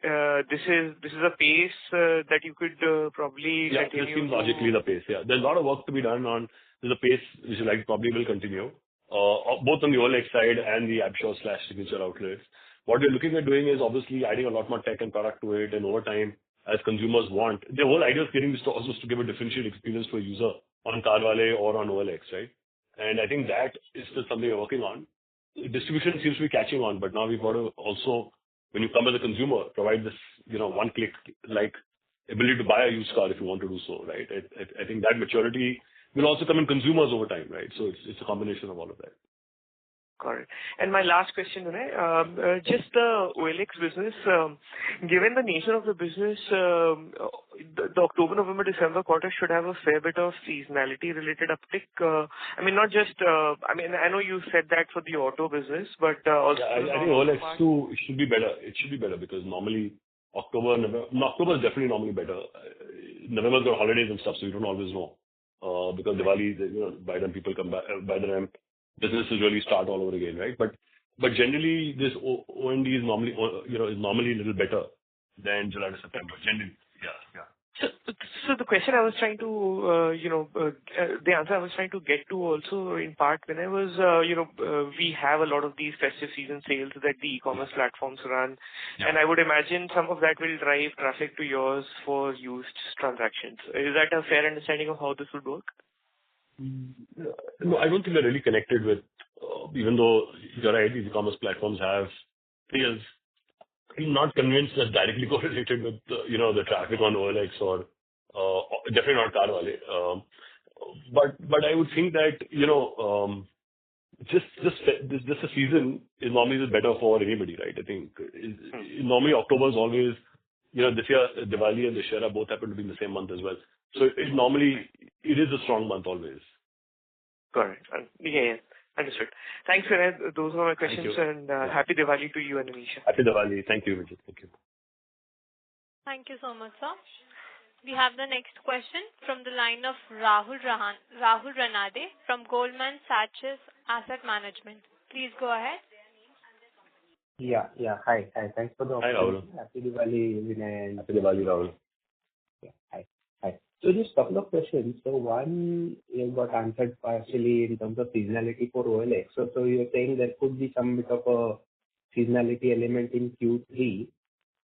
this is a pace that you could probably continue?
This seems logically the pace, yeah. There's a lot of work to be done on the pace, which probably will continue, both on the OLX side and the Appsure/Signature outlets. What we're looking at doing is obviously adding a lot more tech and product to it, and over time, as consumers want, the whole idea of getting this to also to give a differentiated experience to a user on Carvale or on OLX, right? And I think that is still something we're working on. Distribution seems to be catching on, but now we've got to also, when you come as a consumer, provide this, one-click like ability to buy a used car if you want to do so, right? I think that maturity will also come in consumers over time, right? So it's a combination of all of that.
Got it. And my last question, Vinay, just the OLX business, given the nature of the business, the October, November, December quarter should have a fair bit of seasonality related uptick. Not just, I know you said that for the auto business, but also.
Yeah, I think OLX too should be better. It should be better because normally October is definitely normally better. November's got holidays and stuff, so you don't always know. Because Diwali, by then people come back, by the time businesses really start all over again, right? But generally, this OND is normally a little better than July to September. Generally, yeah.
So the question I was trying to, the answer I was trying to get to also in part when I was, we have a lot of these festive season sales that the e-commerce platforms run, and I would imagine some of that will drive traffic to yours for used transactions. Is that a fair understanding of how this would work?
No, I don't think they're really connected with, even though you're right, these e-commerce platforms have sales. I'm not convinced that's directly correlated with, the traffic on OLX or definitely not CarWale. But I would think that, just a season is normally just better for anybody, right? I think normally October is always, this year Diwali and Dussehra both happen to be in the same month as well. So it is a strong month always.
Correct. Yeah. Understood. Thanks, Vinay. Those were my questions, and happy Diwali to you and Anisha.
Happy Diwali. Thank you, Vijay. Thank you.
Thank you so much, sir. We have the next question from the line of Rahul Ranade from Goldman Sachs Asset Management. Please go ahead.
Yeah. Hi. Thanks for the opportunity.
Hi, Rahul.
Happy Diwali, Vinay.
Happy Diwali, Rahul.
Yeah. Hi. So just a couple of questions. So one, you got answered partially in terms of seasonality for OLX. So you're saying there could be some bit of a seasonality element in Q3.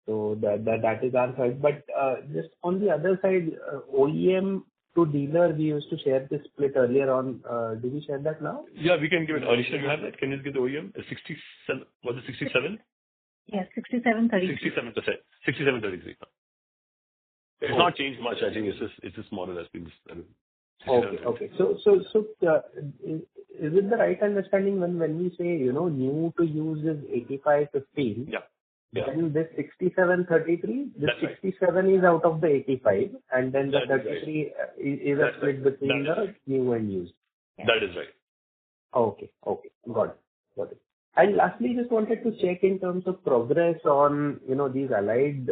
So that is answered. But just on the other side, OEM to dealer, we used to share this split earlier on. Do we share that now?
Yeah, we can give it. Anisha, you have that? Can you give the OEM? 67, was it 67?
Yes, 67.33.
67%. 67.33. It's not changed much. I think it's just more or less been this.
Okay. So, is it the right understanding when we say, new to use is 85-15?
Yeah.
Then this 67-33, this
That's right.
67 is out of the 85, and then the
That is
33 is a split between the new and used.
That is right.
Okay. Got it. And lastly, just wanted to check in terms of progress on, these allied,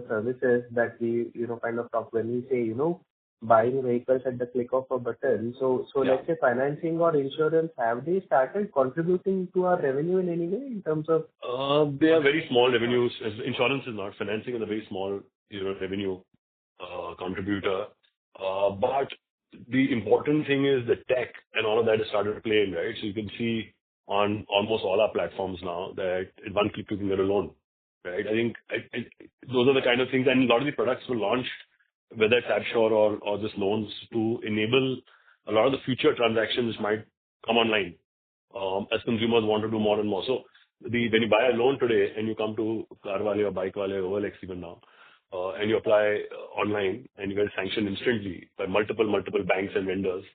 services that we, kind of talk when we say, buying vehicles at the click of a button. So let's say financing or insurance, have they started contributing to our revenue in any way in terms of?
They are very small revenues. Insurance is not. Financing is a very small, revenue contributor. But the important thing is the tech and all of that has started playing, right? So you can see on almost all our platforms now that in one click you can get a loan, right? I think those are the kind of things, and a lot of the products were launched, whether it's AppSure or just loans, to enable a lot of the future transactions which might come online as consumers want to do more and more. So when you buy a loan today and you come to CarWale or BikeWale or OLX even now, and you apply online and you get sanctioned instantly by multiple banks and vendors,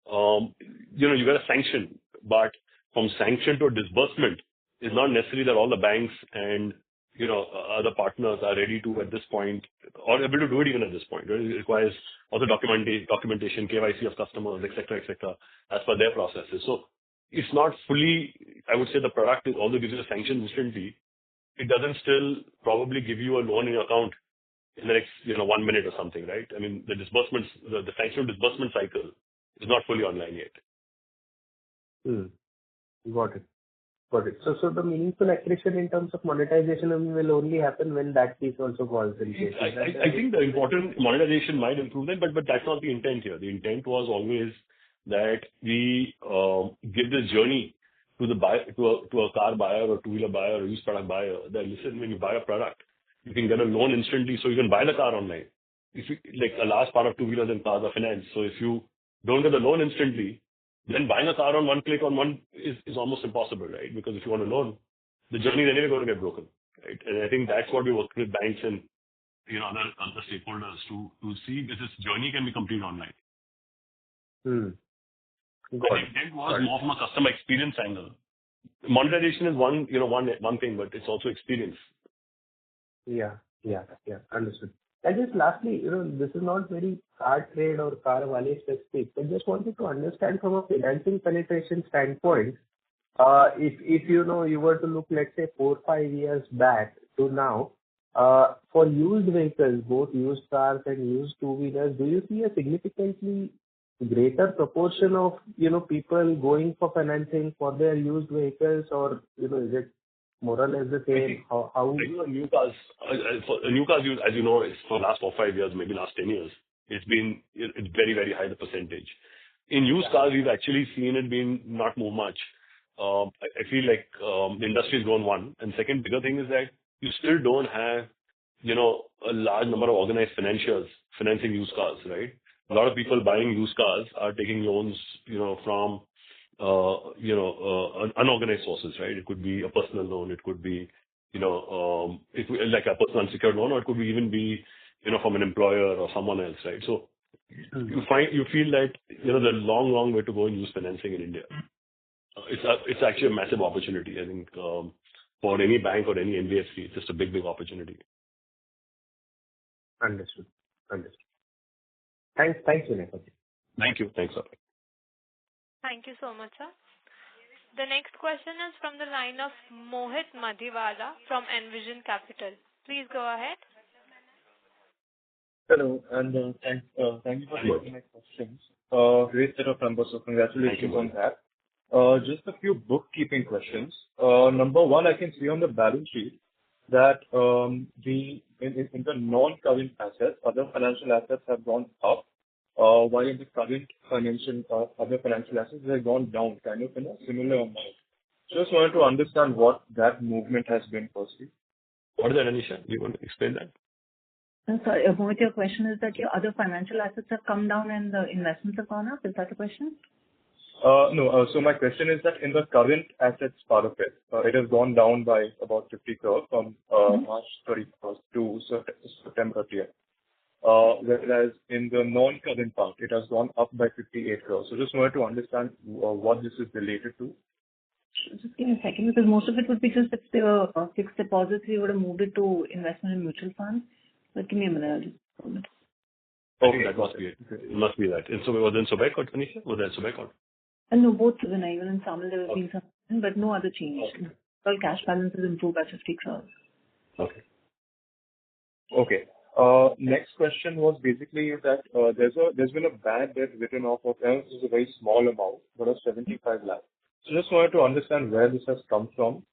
you get a sanction, but from sanction to disbursement is not necessarily that all the banks and other partners are ready to at this point, or able to do it even at this point. Right? It requires also documentation, KYC of customers, etc., as per their processes. So it's not fully, I would say the product is, although gives you a sanction instantly, it doesn't still probably give you a loan in your account in the next 1 minute or something, right? I mean, the disbursements, the sanction disbursement cycle is not fully online yet.
Got it. So the meaningful accretion in terms of monetization will only happen when that piece also falls in place.
I think the important monetization might improve that, but that's not the intent here. The intent was always that we give this journey to the buyer, to a car buyer or two-wheeler buyer or used product buyer, that listen, when you buy a product, you can get a loan instantly, so you can buy the car online. If you, like a large part of two-wheelers and cars are financed, so if you don't get the loan instantly, then buying a car on one click is almost impossible, right? Because if you want a loan, the journey is anyway going to get broken, right? And I think that's what we work with banks and other stakeholders to see if this journey can be completed online.
Got
The intent was more from a customer experience angle. Monetization is one thing, but it's also experience.
Yeah. Understood. And just lastly, this is not very CarTrade or CarWale specific, but just wanted to understand from a financing penetration standpoint, if you were to look, let's say 4-5 years back to now, for used vehicles, both used cars and used two-wheelers, do you see a significantly greater proportion of, people going for financing for their used vehicles, or, is it more or less the same? How?
New cars, new cars, as you know, it's for the last 4 5 years, maybe last 10 years, it's very, very high, the percentage. In used cars, we've actually seen it being not move much. I feel like the industry has grown one. And second bigger thing is that you still don't have, a large number of organized financiers financing used cars, right? A lot of people buying used cars are taking loans, from, unorganized sources, right? It could be a personal loan. It could be, like a personal unsecured loan, or it could even be, from an employer or someone else, right? So you feel that, there's a long, long way to go in used financing in India. It's actually a massive opportunity, I think, for any bank or any NBFC. It's just a big, big opportunity.
Understood. Thanks, Vinay.
Thank you. Thanks, sir.
Thank you so much, sir. The next question is from the line of Mohit Madhiwala from Envision Capital. Please go ahead.
Hello, and thank you for taking my questions. Great set of numbers, so congratulations on that. Just a few bookkeeping questions. Number one, I can see on the balance sheet that in the non-current assets, other financial assets have gone up, while in the current other financial assets they have gone down, kind of in a similar amount. Just wanted to understand what that movement has been firstly.
What is that, Anisha? Do you want to explain that?
I'm sorry, Mohit, your question is that your other financial assets have come down and the investments have gone up? Is that the question?
No. So my question is that in the current assets part of it, it has gone down by about 50 crore from March 31st to September 30th. Whereas in the non-current part, it has gone up by 58 crore. So just wanted to understand what this is related to.
Just give me a second, because most of it would be just if they were fixed deposits, we would have moved it to investment in mutual funds. But give me a minute, I'll just hold it.
Okay, that must be it. It must be that. And so was it in Sobek or Tanisha? Was that Sobek or?
No, both Vinay, even in Samal there have been some, but no other change.
Okay.
All cash balances improved by 50 crores.
Okay. Next question was basically that there's been a bad debt written off of, this is a very small amount, but of 75 lakhs. So just wanted to understand where this has come from.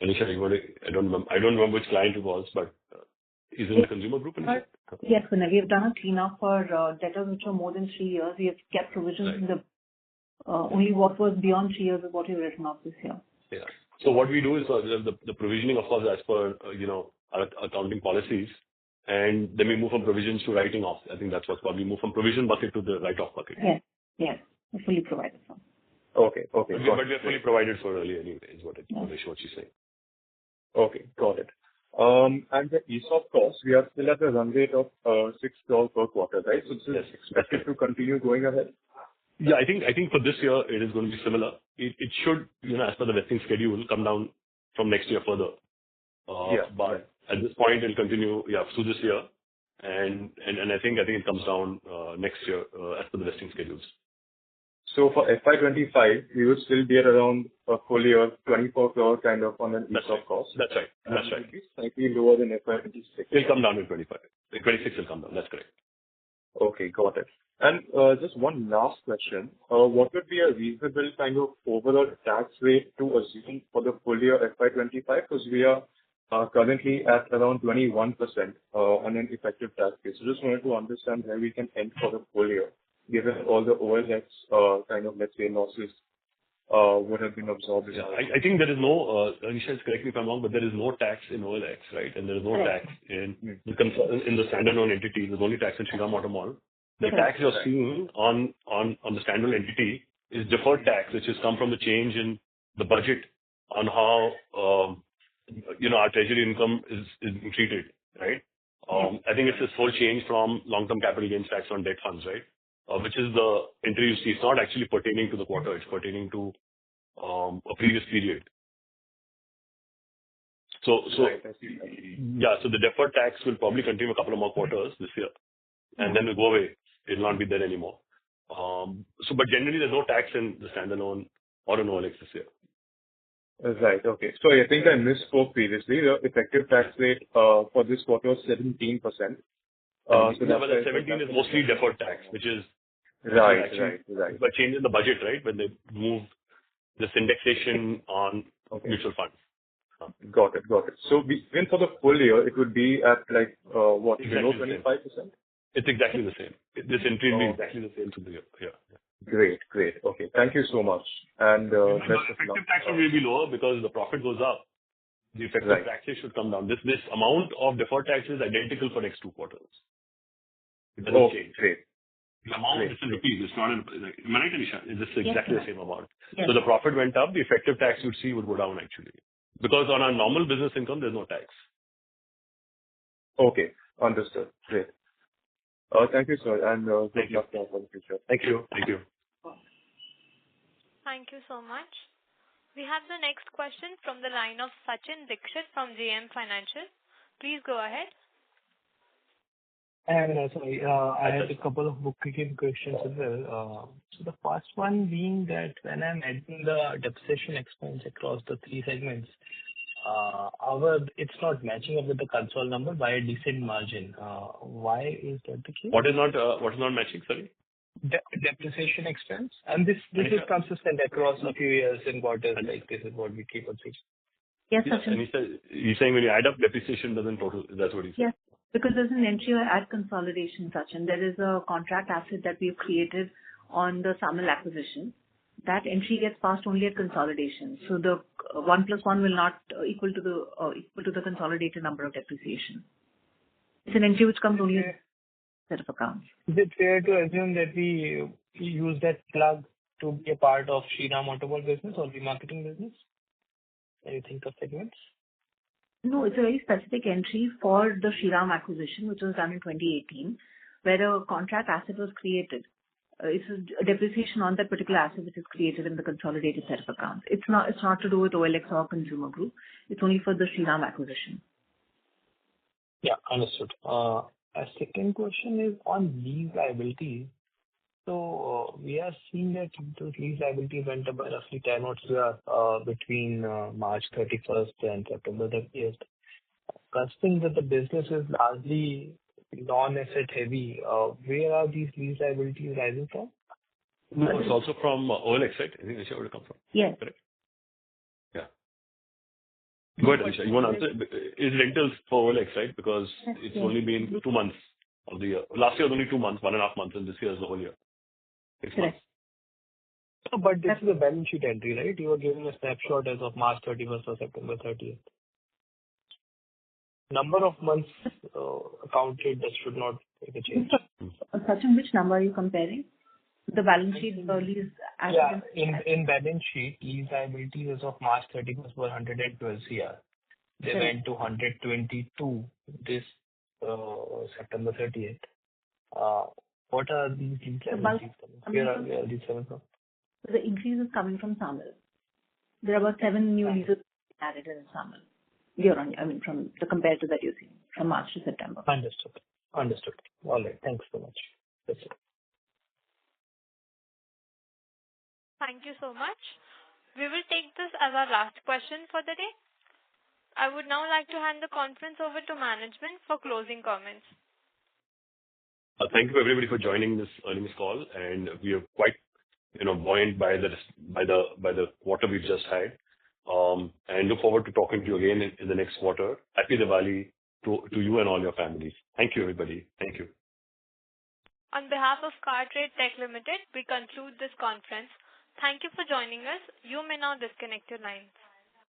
Anisha, I don't remember which client it was, but is it in the consumer group?
Yes, Vinay, we have done a cleanup for debtors which are more than 3 years. We have kept provisions in the only what was beyond 3 years is what we've written off this year.
Yeah. So what we do is the provisioning, of course, as per our accounting policies, and then we move from provisions to writing off. I think that's what's called. We move from provision bucket to the write-off bucket.
Yes, we're fully provided for.
Okay.
But we are fully provided for earlier anyway, is what she's saying.
Okay, got it. And the ESOP costs, we are still at a run rate of 6 crore per quarter, right? So this is expected to continue going ahead?
Yeah, I think for this year it is going to be similar. It should, as per the vesting schedule, come down from next year further. But at this point it'll continue, through this year, and I think it comes down next year as per the vesting schedules.
So for FY'25, we would still be at around a full year 24 crore kind of on an ESOP cost.
That's right.
It will be slightly lower than FY'26.
It'll come down in 25. In 26 will come down. That's correct.
Okay, got it. And just one last question. What would be a reasonable kind of overall tax rate to assume for the full year FY'25? Because we are currently at around 21% on an effective tax rate. So just wanted to understand where we can end for the full year, given all the OLX kind of, let's say, losses would have been absorbed.
Yeah, I think there is no, Anisha, correct me if I'm wrong, but there is no tax in OLX, right? And there is no tax in the standalone entity. There's only tax in Shriram Automall. The tax you're seeing on the standalone entity is deferred tax, which has come from the change in the budget on how, our treasury income is being treated, right? I think it's this whole change from long-term capital gains tax on debt funds, right? Which is the entry you see. It's not actually pertaining to the quarter. It's pertaining to a previous period. So the deferred tax will probably continue a couple of more quarters this year, and then will go away. It will not be there anymore. But generally, there's no tax in the standalone or in OLX this year.
Right. Okay. So I think I misspoke previously. The effective tax rate for this quarter was 17%.
So 17 is mostly deferred tax, which is
right.
But change in the budget, right? When they move this indexation on mutual funds.
Got it. So even for the full year, it would be at like, what, below
Exactly
25%?
It's exactly the same. This entry will be exactly the same through the year. Yeah.
Great. Okay. Thank you so much. And
The effective tax rate will be lower because the profit goes up. The effective tax rate should come down. This amount of deferred tax is identical for next 2 quarters. It doesn't change.
Great.
The amount is in rupees. It's not in, am I right, Anisha? It's exactly the same amount.
Yes.
So the profit went up, the effective tax you'd see would go down actually. Because on our normal business income, there's no tax.
Okay. Understood. Great. Thank you, sir, and good luck for the future.
Thank you. Thank you.
Thank you so much. We have the next question from the line of Sachin Dixit from JM Financial. Please go ahead.
And sorry, I had a couple of bookkeeping questions as well. So the first one being that when I'm adding the depreciation expense across the 3 segments, it's not matching up with the consolidated number by a decent margin. Why is that the case?
What is not matching, sorry?
Depreciation expense. And this is consistent across a few years and quarters, like this is what we keep on seeing.
Yes,
Yes,
Sachin.
and he's saying when you add up, depreciation doesn't total. That's what he said.
Yes, because there's an entry at consolidation, Sachin. There is a contract asset that we've created on the SAMIL acquisition. That entry gets passed only at consolidation. So the 1 plus 1 will not equal to the consolidated number of depreciation. It's an entry which comes only in a set of accounts.
Is it fair to assume that we use that plug to be a part of Shriram Automobile business or the marketing business? Can you think of segments?
No, it's a very specific entry for the Shriram acquisition, which was done in 2018, where a contract asset was created. It's a depreciation on that particular asset which is created in the consolidated set of accounts. It's not to do with OLX or consumer group. It's only for the Shriram acquisition.
Yeah, understood. A second question is on lease liabilities. So we are seeing that those lease liabilities went up by roughly 10 crore between March 31st and September 30th. Considering that the business is largely non-asset heavy, where are these lease liabilities rising from?
No, it's also from OLX, right? I think that's where it come from.
Yes.
Correct. Yeah. Go ahead, Anisha. You want to answer? Is rentals for OLX, right? Because it's only been 2 months of the year. Last year was only 2 months, 1.5 months, and this year is the whole year. 6 months.
But this is a balance sheet entry, right? You are giving a snapshot as of March 31st or September 30th. Number of months counted, that should not make a change.
Sachin, which number are you comparing? The balance sheet lease asset?
Yeah, in balance sheet, lease liabilities as of March 31st were 112 crore. They went to 122 this September 30th. What are these lease liabilities coming from? Where are these coming from?
The increase is coming from SAMIL. There are about 7 new leases added in SAMIL. From the compared to that you're seeing from March to September.
Understood. All right. Thanks so much. That's it.
Thank you so much. We will take this as our last question for the day. I would now like to hand the conference over to management for closing comments.
Thank you everybody for joining this earnings call, and we are quite, buoyant by the quarter we've just had, and look forward to talking to you again in the next quarter. Happy Diwali to you and all your families. Thank you, everybody. Thank you.
On behalf of CarTrade Tech Limited, we conclude this conference. Thank you for joining us. You may now disconnect your lines.